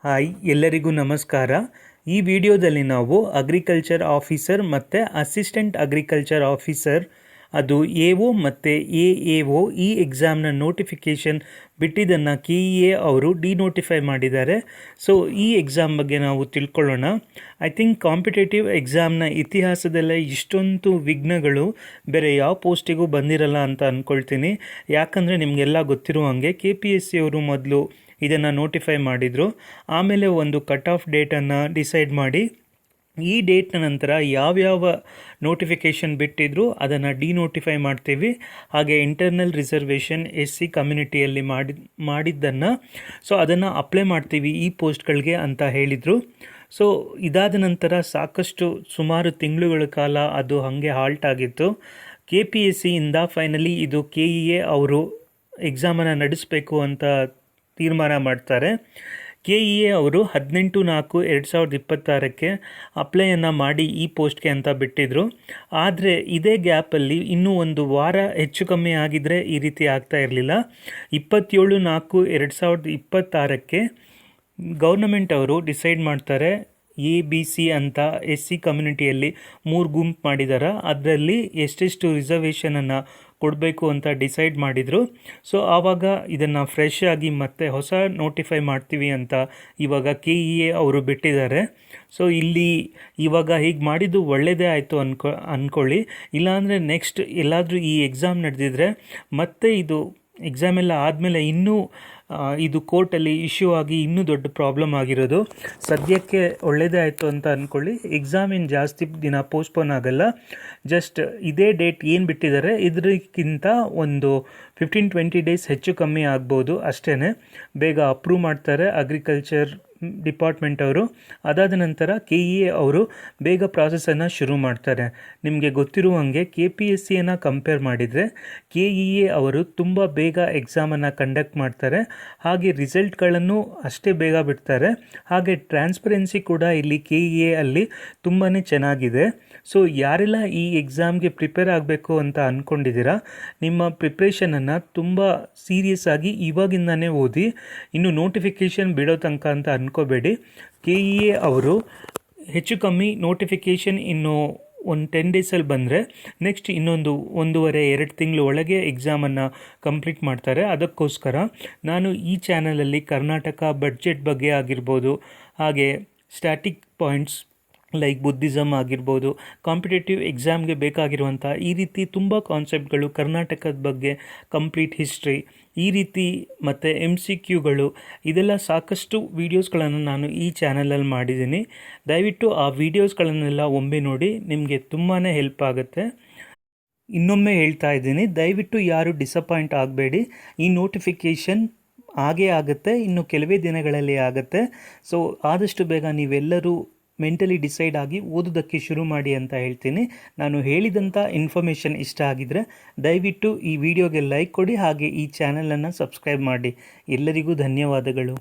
Hi, ಎಲ್ಲರಿಗೂ ನಮಸ್ಕಾರ. ಈ ವಿಡಿಯೋದಲ್ಲಿ ನಾವು ಅಗ್ರಿಕಲ್ಚರ್ ಆಫೀಸರ್ ಮತ್ತು ಅಸಿಸ್ಟೆಂಟ್ ಅಗ್ರಿಕಲ್ಚರ್ ಆಫೀಸರ್, ಅದು ಎ.ಒ. ಮತ್ತು ಎ.ಎ.ಒ. ಈ ಎಕ್ಸಾಮ್ನ ನೋಟಿಫಿಕೇಷನ್ ಬಿಟ್ಟಿದ್ದನ್ನು KEA ಅವರು ಡಿನೋಟಿಫೈ ಮಾಡಿದ್ದಾರೆ. ಸೊ ಈ ಎಕ್ಸಾಮ್ ಬಗ್ಗೆ ನಾವು ತಿಳ್ಕೊಳ್ಳೋಣ. ಐ ಥಿಂಕ್ ಕಾಂಪಿಟೇಟಿವ್ ಎಕ್ಸಾಮ್ನ ಇತಿಹಾಸದಲ್ಲೇ ಇಷ್ಟೊಂದು ವಿಘ್ನಗಳು ಬೇರೆ ಯಾವ ಪೋಸ್ಟಿಗೂ ಬಂದಿರಲ್ಲ ಅಂತ ಅಂದ್ಕೊಳ್ತೀನಿ. ಯಾಕಂದರೆ ನಿಮಗೆಲ್ಲ ಗೊತ್ತಿರೋ ಹಾಗೆ KPSC ಅವರು ಮೊದಲು ಇದನ್ನು ನೋಟಿಫೈ ಮಾಡಿದರು. ಆಮೇಲೆ ಒಂದು ಕಟ್ ಆಫ್ ಡೇಟನ್ನು ಡಿಸೈಡ್ ಮಾಡಿ ಈ ಡೇಟ್ನ ನಂತರ ಯಾವ್ಯಾವ ನೋಟಿಫಿಕೇಷನ್ ಬಿಟ್ಟಿದ್ರು ಅದನ್ನು ಡಿನೋಟಿಫೈ ಮಾಡ್ತೀವಿ. ಹಾಗೆ ಇಂಟರ್ನಲ್ ರಿಸರ್ವೇಷನ್ SC ಕಮ್ಯುನಿಟಿಯಲ್ಲಿ ಮಾಡಿದ್ದನ್ನು ಸೊ ಅದನ್ನು ಅಪ್ಲೈ ಮಾಡ್ತೀವಿ ಈ ಪೋಸ್ಟ್ಗಳಿಗೆ ಅಂತ ಹೇಳಿದರು. ಸೊ ಇದಾದ ನಂತರ ಸಾಕಷ್ಟು ಸುಮಾರು ತಿಂಗಳುಗಳ ಕಾಲ ಅದು ಹಾಗೆ ಹಾಲ್ಟ್ ಆಗಿತ್ತು. KPSCಯಿಂದ ಫೈನಲಿ ಇದು KEA ಅವರು ಎಕ್ಸಾಮನ್ನು ನಡೆಸಬೇಕು ಅಂತ ತೀರ್ಮಾನ ಮಾಡ್ತಾರೆ. KEA ಅವರು 18/4/2026 ಅಪ್ಲೈಯನ್ನು ಮಾಡಿ ಈ ಪೋಸ್ಟ್ಗೆ ಅಂತ ಬಿಟ್ಟಿದ್ರು. ಆದರೆ ಇದೇ ಗ್ಯಾಪಲ್ಲಿ ಇನ್ನೂ ಒಂದು ವಾರ ಹೆಚ್ಚು ಕಮ್ಮಿ ಆಗಿದ್ದರೆ ಈ ರೀತಿ ಆಗ್ತಾ ಇರಲಿಲ್ಲ. 27/4/2026 ಗೌರ್ನಮೆಂಟ್ ಅವರು ಡಿಸೈಡ್ ಮಾಡ್ತಾರೆ. ABC ಅಂತ SC ಕಮ್ಯುನಿಟಿಯಲ್ಲಿ 3 ಗುಂಪು ಮಾಡಿದ್ದಾರೆ. ಅದರಲ್ಲಿ ಎಷ್ಟೆಷ್ಟು ರಿಸರ್ವೇಷನನ್ನು ಕೊಡಬೇಕು ಅಂತ ಡಿಸೈಡ್ ಮಾಡಿದರು. ಸೊ ಆವಾಗ ಇದನ್ನು ಫ್ರೆಶ್ ಆಗಿ ಮತ್ತೆ ಹೊಸ ನೋಟಿಫೈ ಮಾಡ್ತೀವಿ ಅಂತ ಇವಾಗ KEA ಅವರು ಬಿಟ್ಟಿದ್ದಾರೆ. ಸೊ ಇಲ್ಲಿ ಇವಾಗ ಹೀಗೆ ಮಾಡಿದ್ದು ಒಳ್ಳೆಯದೇ ಆಯಿತು ಅಂದ್ಕೊಳ್ಳಿ. ಇಲ್ಲಾಂದರೆ ನೆಕ್ಸ್ಟ್ ಎಲ್ಲಾದರೂ ಈ ಎಕ್ಸಾಮ್ ನಡೆದಿದ್ರೆ ಮತ್ತೆ ಇದು ಎಕ್ಸಾಮ್ ಎಲ್ಲ ಆದಮೇಲೆ ಇನ್ನೂ ಇದು ಕೋರ್ಟಲ್ಲಿ ಇಶ್ಯೂ ಆಗಿ ಇನ್ನೂ ದೊಡ್ಡ ಪ್ರಾಬ್ಲಮ್ ಆಗಿರೋದು. ಸದ್ಯಕ್ಕೆ ಒಳ್ಳೆಯದೇ ಆಯಿತು ಅಂತ ಅಂದ್ಕೊಳ್ಳಿ. ಎಕ್ಸಾಮ್ ಏನು ಜಾಸ್ತಿ ದಿನ ಪೋಸ್ಟ್ಪೋನ್ ಆಗಲ್ಲ. ಜಸ್ಟ್ ಇದೇ ಡೇಟ್ ಏನು ಬಿಟ್ಟಿದ್ದಾರೆ ಇದಕ್ಕಿಂತ ಒಂದು 15-20 ಡೇಸ್ ಹೆಚ್ಚು ಕಮ್ಮಿ ಆಗ್ಬೋದು ಅಷ್ಟೇ. ಬೇಗ ಅಪ್ರೂವ್ ಮಾಡ್ತಾರೆ ಅಗ್ರಿಕಲ್ಚರ್ ಡಿಪಾರ್ಟ್ಮೆಂಟ್ ಅವರು. ಅದಾದ ನಂತರ KEA ಅವರು ಬೇಗ ಪ್ರಾಸೆಸನ್ನು ಶುರು ಮಾಡ್ತಾರೆ. ನಿಮಗೆ ಗೊತ್ತಿರುವಂಗೆ KPSCಯನ್ನು ಕಂಪೇರ್ ಮಾಡಿದರೆ KEA ಅವರು ತುಂಬ ಬೇಗ ಎಕ್ಸಾಮನ್ನು ಕಂಡಕ್ಟ್ ಮಾಡ್ತಾರೆ. ಹಾಗೆ ರಿಸಲ್ಟ್ಗಳನ್ನು ಅಷ್ಟೇ ಬೇಗ ಬಿಡ್ತಾರೆ. ಹಾಗೆ ಟ್ರಾನ್ಸ್ಪರೆನ್ಸಿ ಕೂಡ ಇಲ್ಲಿ KEA ಅಲ್ಲಿ ತುಂಬಾ ಚೆನ್ನಾಗಿದೆ. ಸೊ ಯಾರೆಲ್ಲ ಈ ಎಕ್ಸಾಮ್ಗೆ ಪ್ರಿಪೇರ್ ಆಗಬೇಕು ಅಂತ ಅಂದ್ಕೊಂಡಿದ್ದೀರಾ, ನಿಮ್ಮ ಪ್ರಿಪ್ರೇಷನನ್ನು ತುಂಬ ಸೀರಿಯಸ್ ಆಗಿ ಇವಾಗಿಂದನೇ ಓದಿ. ಇನ್ನು ನೋಟಿಫಿಕೇಷನ್ ಬಿಡೋ ತನಕ ಅಂತ ಅನ್ಕೋಬೇಡಿ. KEA ಅವರು ಹೆಚ್ಚು ಕಮ್ಮಿ ನೋಟಿಫಿಕೇಷನ್ ಇನ್ನು ಒಂದು 10 ಡೇಸಲ್ಲಿ ಬಂದರೆ ನೆಕ್ಸ್ಟ್ ಇನ್ನೊಂದು 1.5-2 ತಿಂಗಳು ಒಳಗೆ ಎಕ್ಸಾಮನ್ನು ಕಂಪ್ಲೀಟ್ ಮಾಡ್ತಾರೆ. ಅದಕ್ಕೋಸ್ಕರ ನಾನು ಈ ಚಾನಲಲ್ಲಿ ಕರ್ನಾಟಕ ಬಡ್ಜೆಟ್ ಬಗ್ಗೆ ಆಗಿರ್ಬೋದು, ಹಾಗೆ ಸ್ಟ್ಯಾಟಿಕ್ ಪಾಯಿಂಟ್ಸ್ ಲೈಕ್ ಬುದ್ಧಿಸಮ್ ಆಗಿರ್ಬೋದು, ಕಾಂಪಿಟೇಟಿವ್ ಎಕ್ಸಾಮ್ಗೆ ಬೇಕಾಗಿರುವಂಥ ಈ ರೀತಿ ತುಂಬ ಕಾನ್ಸೆಪ್ಟ್ಗಳು, ಕರ್ನಾಟಕದ ಬಗ್ಗೆ ಕಂಪ್ಲೀಟ್ ಹಿಸ್ಟ್ರಿ ಈ ರೀತಿ ಮತ್ತು MCQಗಳು ಇದೆಲ್ಲ ಸಾಕಷ್ಟು ವೀಡಿಯೋಸ್ಗಳನ್ನು ನಾನು ಈ ಚಾನಲಲ್ಲಿ ಮಾಡಿದ್ದೀನಿ. ದಯವಿಟ್ಟು ಆ ವೀಡಿಯೋಸ್ಗಳನ್ನೆಲ್ಲ ಒಮ್ಮೆ ನೋಡಿ, ನಿಮಗೆ ತುಂಬಾ ಹೆಲ್ಪ್ ಆಗುತ್ತೆ. ಇನ್ನೊಮ್ಮೆ ಹೇಳ್ತಾ ಇದ್ದೀನಿ, ದಯವಿಟ್ಟು ಯಾರು ಡಿಸಪಾಯಿಂಟ್ ಆಗಬೇಡಿ. ಈ ನೋಟಿಫಿಕೇಷನ್ ಆಗೇ ಆಗುತ್ತೆ, ಇನ್ನು ಕೆಲವೇ ದಿನಗಳಲ್ಲಿ ಆಗುತ್ತೆ. ಸೊ ಆದಷ್ಟು ಬೇಗ ನೀವೆಲ್ಲರೂ ಮೆಂಟಲಿ ಡಿಸೈಡ್ ಆಗಿ ಓದೋದಕ್ಕೆ ಶುರು ಮಾಡಿ ಅಂತ ಹೇಳ್ತೀನಿ. ನಾನು ಹೇಳಿದಂಥ ಇನ್ಫಾರ್ಮೇಷನ್ ಇಷ್ಟ ಆಗಿದರೆ ದಯವಿಟ್ಟು ಈ ವಿಡಿಯೋಗೆ ಲೈಕ್ ಕೊಡಿ, ಹಾಗೆ ಈ ಚಾನಲನ್ನು ಸಬ್ಸ್ಕ್ರೈಬ್ ಮಾಡಿ. ಎಲ್ಲರಿಗೂ ಧನ್ಯವಾದಗಳು.